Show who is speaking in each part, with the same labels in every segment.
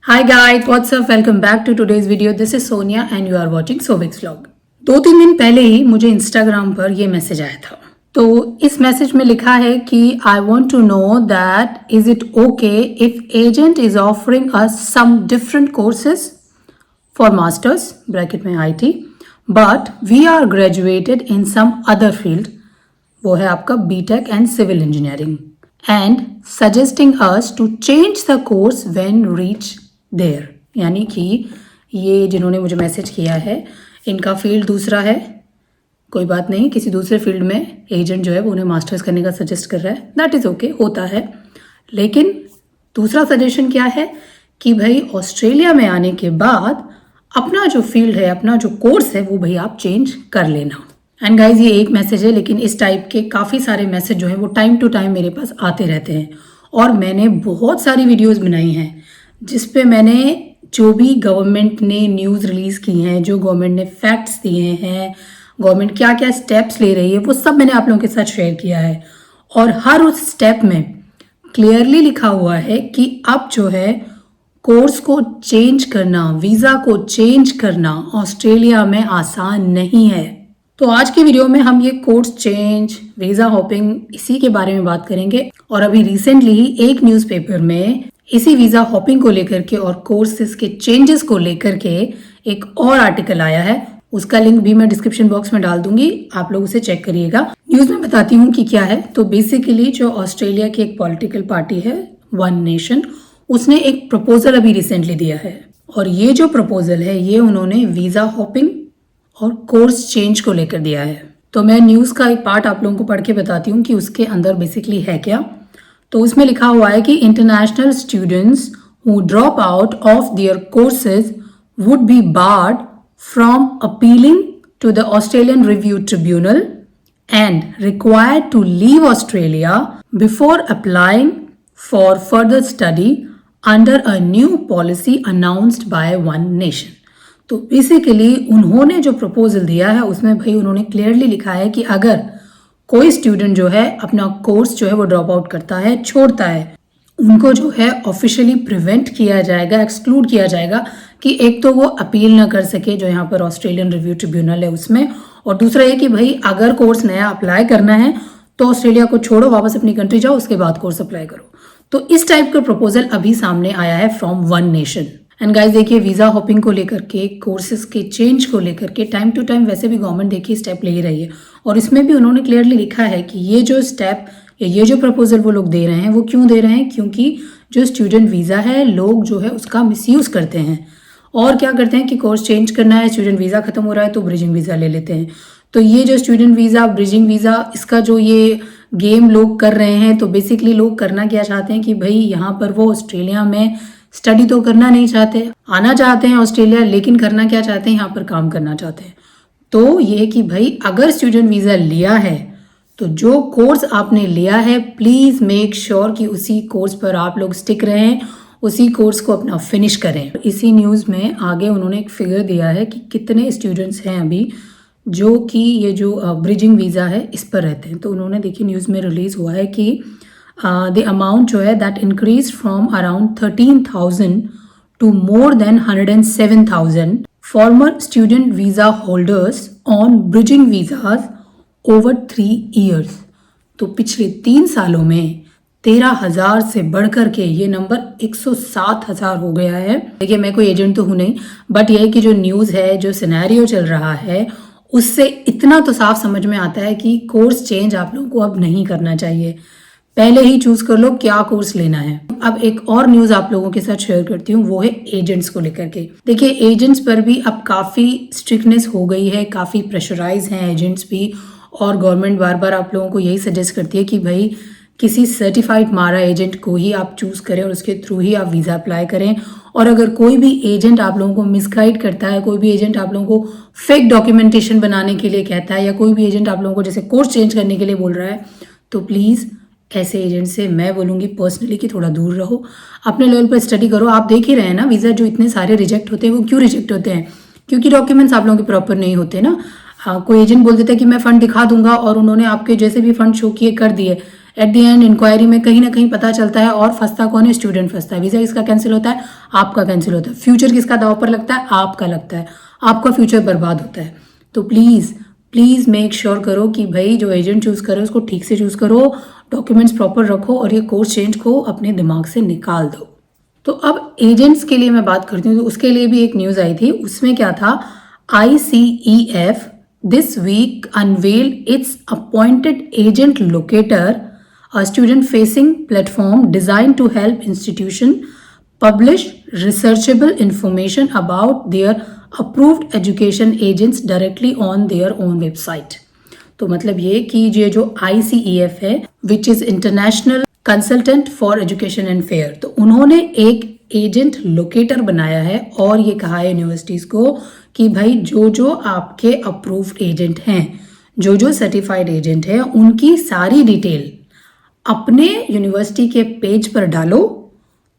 Speaker 1: Hi guys, what's up? Welcome back to today's video. This is Sonia and you are watching Sovix vlog. 2-3 दिन पहले ही मुझे Instagram पर ये message आया था। तो इस मैसेज में लिखा है कि I want to know that is it okay if agent is offering us some different courses for masters bracket में IT, but we are graduated in some other field, वो है आपका BTech and civil engineering, and suggesting us to change the course when reach there. यानी कि ये जिन्होंने मुझे message किया है इनका फील्ड दूसरा है, कोई बात नहीं, किसी दूसरे फील्ड में एजेंट जो है वो उन्हें मास्टर्स करने का सजेस्ट कर रहा है, दैट इज़ ओके, होता है। लेकिन दूसरा सजेशन क्या है कि भाई ऑस्ट्रेलिया में आने के बाद अपना जो फील्ड है, अपना जो कोर्स है वो भाई आप चेंज कर लेना। एंड गाइज ये एक मैसेज है, लेकिन इस टाइप के काफ़ी सारे मैसेज जो हैं वो टाइम टू टाइम मेरे पास आते रहते हैं और मैंने बहुत सारी वीडियोस बनाई हैं जिस पे मैंने जो भी गवर्नमेंट ने न्यूज़ रिलीज़ की हैं, जो गवर्नमेंट ने फैक्ट्स दिए हैं, गवर्नमेंट क्या क्या स्टेप्स ले रही है, वो सब मैंने आप लोगों के साथ शेयर किया है। और हर उस स्टेप में क्लियरली लिखा हुआ है कि अब जो है कोर्स को चेंज करना, वीज़ा को चेंज करना ऑस्ट्रेलिया में आसान नहीं है। तो आज की वीडियो में हम ये कोर्स चेंज, वीज़ा हॉपिंग, इसी के बारे में बात करेंगे। और अभी रिसेंटली ही एक न्यूज़पेपर में इसी वीज़ा हॉपिंग को लेकर के और कोर्सेज के चेंजेस को लेकर के एक और आर्टिकल आया है, उसका लिंक भी मैं डिस्क्रिप्शन बॉक्स में डाल दूंगी, आप लोग उसे चेक करिएगा। न्यूज़ में बताती हूँ कि क्या है। तो बेसिकली जो ऑस्ट्रेलिया की एक पॉलिटिकल पार्टी है वन नेशन, उसने एक प्रपोजल अभी रिसेंटली दिया है और ये जो प्रपोजल है ये उन्होंने वीज़ा हॉपिंग और कोर्स चेंज को लेकर दिया है। तो मैं न्यूज़ का एक पार्ट आप लोगों को पढ़ के बताती हूँ कि उसके अंदर बेसिकली है क्या। तो उसमें लिखा हुआ है कि international students who drop out of their courses would be barred from appealing to the Australian review tribunal and required to leave Australia before applying for further study under a new policy announced by One Nation. तो basically उन्होंने जो proposal दिया है उसमें भाई उन्होंने clearly लिखा है कि अगर कोई स्टूडेंट जो है अपना कोर्स जो है वो ड्रॉप आउट करता है, छोड़ता है, उनको जो है ऑफिशियली प्रिवेंट किया जाएगा, एक्सक्लूड किया जाएगा कि एक तो वो अपील ना कर सके जो यहाँ पर ऑस्ट्रेलियन रिव्यू ट्रिब्यूनल है उसमें, और दूसरा ये कि भाई अगर कोर्स नया अप्लाई करना है तो ऑस्ट्रेलिया को छोड़ो, वापस अपनी कंट्री जाओ, उसके बाद कोर्स अप्लाई करो। तो इस टाइप का प्रपोजल अभी सामने आया है from one nation. And guys देखिए, वीज़ा हॉपिंग को लेकर के, कोर्सेज के चेंज को लेकर के टाइम टू टाइम वैसे भी गवर्नमेंट देखिए स्टेप ले ही रही है, और इसमें भी उन्होंने क्लियरली लिखा है कि ये जो स्टेप या ये जो प्रपोजल वो लोग दे रहे हैं वो क्यों दे रहे हैं, क्योंकि जो स्टूडेंट वीज़ा है लोग जो है उसका मिसयूज़ करते हैं और क्या करते हैं कि कोर्स चेंज करना है, स्टूडेंट वीज़ा खत्म हो रहा है तो ब्रिजिंग वीज़ा ले लेते हैं। तो ये जो स्टूडेंट वीज़ा, ब्रिजिंग वीज़ा, इसका जो ये गेम लोग कर रहे हैं, तो बेसिकली लोग करना क्या चाहते हैं कि भाई यहाँ पर वो ऑस्ट्रेलिया में स्टडी तो करना नहीं चाहते, आना चाहते हैं ऑस्ट्रेलिया, लेकिन करना क्या चाहते हैं, यहाँ पर काम करना चाहते हैं। तो ये कि भाई अगर स्टूडेंट वीज़ा लिया है तो जो कोर्स आपने लिया है प्लीज़ मेक श्योर कि उसी कोर्स पर आप लोग स्टिक रहें, उसी कोर्स को अपना फिनिश करें। इसी न्यूज़ में आगे उन्होंने एक फिगर दिया है कि कितने स्टूडेंट्स हैं अभी जो कि ये जो ब्रिजिंग वीज़ा है इस पर रहते हैं। तो उन्होंने देखिए न्यूज़ में रिलीज़ हुआ है कि द अमाउंट जो है that increase from around 13,000 to more than 107,000 former student visa holders on bridging visas over 3 years। तो पिछले 3 सालों में 13,000 से बढ़कर के ये नंबर 107,000 हो गया है। देखिए मैं कोई एजेंट तो हूँ नहीं, बट ये कि जो न्यूज़ है, जो सिनेरियो चल रहा है, उससे इतना तो साफ समझ में आता है कि कोर्स चेंज आप लोगों को अब नहीं करना चाहिए, पहले ही चूज कर लो क्या कोर्स लेना है। अब एक और न्यूज़ आप लोगों के साथ शेयर करती हूँ, वो है एजेंट्स को लेकर के। देखिए एजेंट्स पर भी अब काफ़ी स्ट्रिक्टनेस हो गई है, काफ़ी प्रेशराइज हैं एजेंट्स भी, और गवर्नमेंट बार बार आप लोगों को यही सजेस्ट करती है कि भाई किसी सर्टिफाइड मारा एजेंट को ही आप चूज़ करें और उसके थ्रू ही आप वीज़ा अप्लाई करें। और अगर कोई भी एजेंट आप लोगों को मिसगाइड करता है, कोई भी एजेंट आप लोगों को फेक डॉक्यूमेंटेशन बनाने के लिए कहता है, या कोई भी एजेंट आप लोगों को जैसे कोर्स चेंज करने के लिए बोल रहा है, तो प्लीज़ ऐसे एजेंट से मैं बोलूँगी पर्सनली कि थोड़ा दूर रहो, अपने लेवल पर स्टडी करो। आप देख ही रहे हैं ना वीज़ा जो इतने सारे रिजेक्ट होते हैं, वो क्यों रिजेक्ट होते हैं, क्योंकि डॉक्यूमेंट्स आप लोगों के प्रॉपर नहीं होते ना। कोई एजेंट बोल देता है कि मैं फ़ंड दिखा दूंगा और उन्होंने आपके जैसे भी फ़ंड शो किए कर दिए, एट द एंड इंक्वायरी में कहीं ना कहीं पता चलता है और फंसता कौन है, स्टूडेंट फंसता है। वीजा किसका कैंसिल होता है, आपका कैंसिल होता है। फ्यूचर किसका दांव पर लगता है, आपका लगता है, आपका फ्यूचर बर्बाद होता है। तो प्लीज़ मेक श्योर करो कि भाई जो एजेंट चूज़ करो उसको ठीक से चूज़ करो, डॉक्यूमेंट्स प्रॉपर रखो और ये कोर्स चेंज को अपने दिमाग से निकाल दो। तो अब एजेंट्स के लिए मैं बात करती हूँ, तो उसके लिए भी एक न्यूज़ आई थी। उसमें क्या था, ICEF this week unveiled its appointed agent locator, a student facing platform designed to help institution publish researchable information about their approved education agents directly on their own website। तो मतलब ये कि ये जो ICEF है, which is international consultant for education and fair, तो उन्होंने एक एजेंट लोकेटर बनाया है और ये कहा है यूनिवर्सिटीज को कि भाई जो आपके अप्रूव्ड एजेंट हैं, जो सर्टिफाइड एजेंट हैं, उनकी सारी डिटेल अपने यूनिवर्सिटी के पेज पर डालो,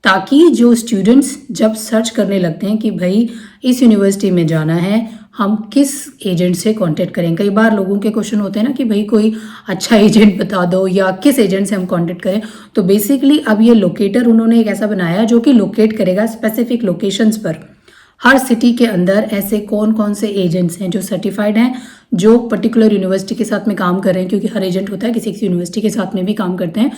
Speaker 1: ताकि जो स्टूडेंट्स जब सर्च करने लगते हैं कि भाई इस यूनिवर्सिटी में जाना है, हम किस एजेंट से कांटेक्ट करें। कई बार लोगों के क्वेश्चन होते हैं ना कि भाई कोई अच्छा एजेंट बता दो या किस एजेंट से हम कांटेक्ट करें। तो बेसिकली अब ये लोकेटर उन्होंने एक ऐसा बनाया जो कि लोकेट करेगा स्पेसिफिक लोकेशंस पर, हर सिटी के अंदर ऐसे कौन कौन से एजेंट्स हैं जो सर्टिफाइड हैं, जो पर्टिकुलर यूनिवर्सिटी के साथ में काम कर रहे हैं, क्योंकि हर एजेंट होता है किसी किसी यूनिवर्सिटी के साथ में भी काम करते हैं।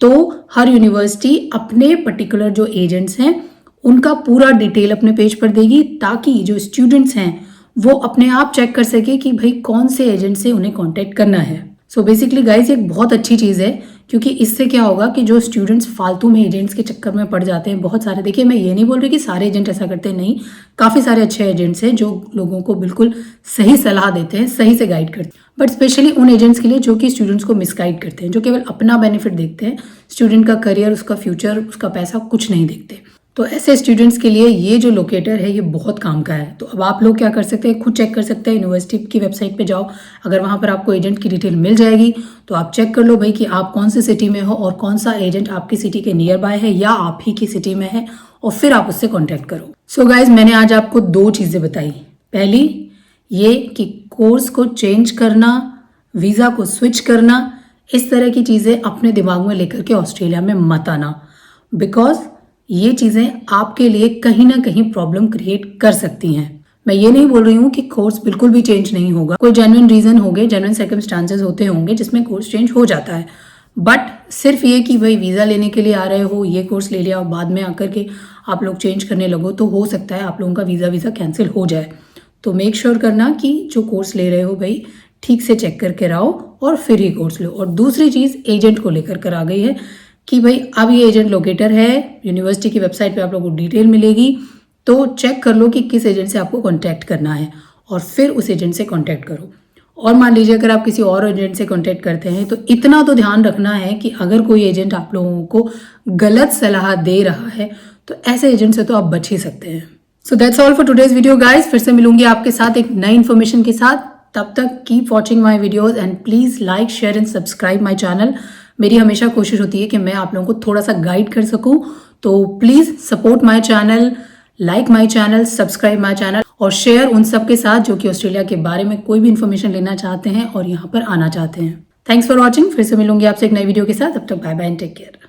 Speaker 1: तो हर यूनिवर्सिटी अपने पर्टिकुलर जो एजेंट्स हैं उनका पूरा डिटेल अपने पेज पर देगी, ताकि जो स्टूडेंट्स हैं वो अपने आप चेक कर सके कि भाई कौन से एजेंट से उन्हें कांटेक्ट करना है। सो बेसिकली गाइस, एक बहुत अच्छी चीज़ है, क्योंकि इससे क्या होगा कि जो स्टूडेंट्स फालतू में एजेंट्स के चक्कर में पड़ जाते हैं, बहुत सारे, देखिए मैं ये नहीं बोल रही कि सारे एजेंट ऐसा करते हैं, नहीं, काफ़ी सारे अच्छे एजेंट्स हैं जो लोगों को बिल्कुल सही सलाह देते हैं, सही से गाइड करते हैं। बट स्पेशली उन एजेंट्स के लिए जो कि स्टूडेंट्स को मिसगाइड करते हैं, जो केवल अपना बेनिफिट देखते हैं, स्टूडेंट का करियर, उसका फ्यूचर, उसका पैसा कुछ नहीं देखते। तो ऐसे स्टूडेंट्स के लिए ये जो लोकेटर है ये बहुत काम का है। तो अब आप लोग क्या कर सकते हैं, खुद चेक कर सकते हैं, यूनिवर्सिटी की वेबसाइट पे जाओ, अगर वहाँ पर आपको एजेंट की डिटेल मिल जाएगी तो आप चेक कर लो भाई कि आप कौन सी सिटी में हो और कौन सा एजेंट आपकी सिटी के नियर बाय है या आप ही की सिटी में है, और फिर आप उससे कॉन्टैक्ट करो। सो गाइज, मैंने आज आपको 2 चीज़ें बताई। पहली ये कि कोर्स को चेंज करना, वीज़ा को स्विच करना, इस तरह की चीज़ें अपने दिमाग में लेकर के ऑस्ट्रेलिया में मत आना, बिकॉज ये चीज़ें आपके लिए कहीं ना कहीं प्रॉब्लम क्रिएट कर सकती हैं। मैं ये नहीं बोल रही हूँ कि कोर्स बिल्कुल भी चेंज नहीं होगा, कोई जेन्युइन रीज़न होंगे, जेन्युइन सर्कमस्टांसेस होते होंगे जिसमें कोर्स चेंज हो जाता है। बट सिर्फ ये कि भाई वीज़ा लेने के लिए आ रहे हो, ये कोर्स ले लिया और बाद में आकर के आप लोग चेंज करने लगो, तो हो सकता है आप लोगों का वीज़ा कैंसिल हो जाए। तो मेक श्योर करना कि जो कोर्स ले रहे हो भाई ठीक से चेक करके रहो और फिर ही कोर्स लो। और दूसरी चीज़ एजेंट को लेकर कर आ गई है कि भाई अब ये एजेंट लोकेटर है, यूनिवर्सिटी की वेबसाइट पे आप लोगों को डिटेल मिलेगी, तो चेक कर लो कि किस एजेंट से आपको कांटेक्ट करना है और फिर उस एजेंट से कांटेक्ट करो। और मान लीजिए अगर आप किसी और एजेंट से कांटेक्ट करते हैं तो इतना तो ध्यान रखना है कि अगर कोई एजेंट आप लोगों को गलत सलाह दे रहा है तो ऐसे एजेंट से तो आप बच ही सकते हैं। So that's all for today's video guys. फिर से मिलूंगी आपके साथ एक नई इन्फॉर्मेशन के साथ। तब तक keep watching my videos and please like, share and subscribe my channel. मेरी हमेशा कोशिश होती है कि मैं आप लोगों को थोड़ा सा गाइड कर सकूं, तो please support my channel, like my channel, subscribe my channel और शेयर उन सब के साथ जो कि ऑस्ट्रेलिया के बारे में कोई भी इन्फॉर्मेशन लेना चाहते हैं और यहाँ पर आना चाहते हैं। Thanks for watching. फिर से मिलूंगी आपसे एक नई वीडियो के साथ। तब तक bye bye and take care.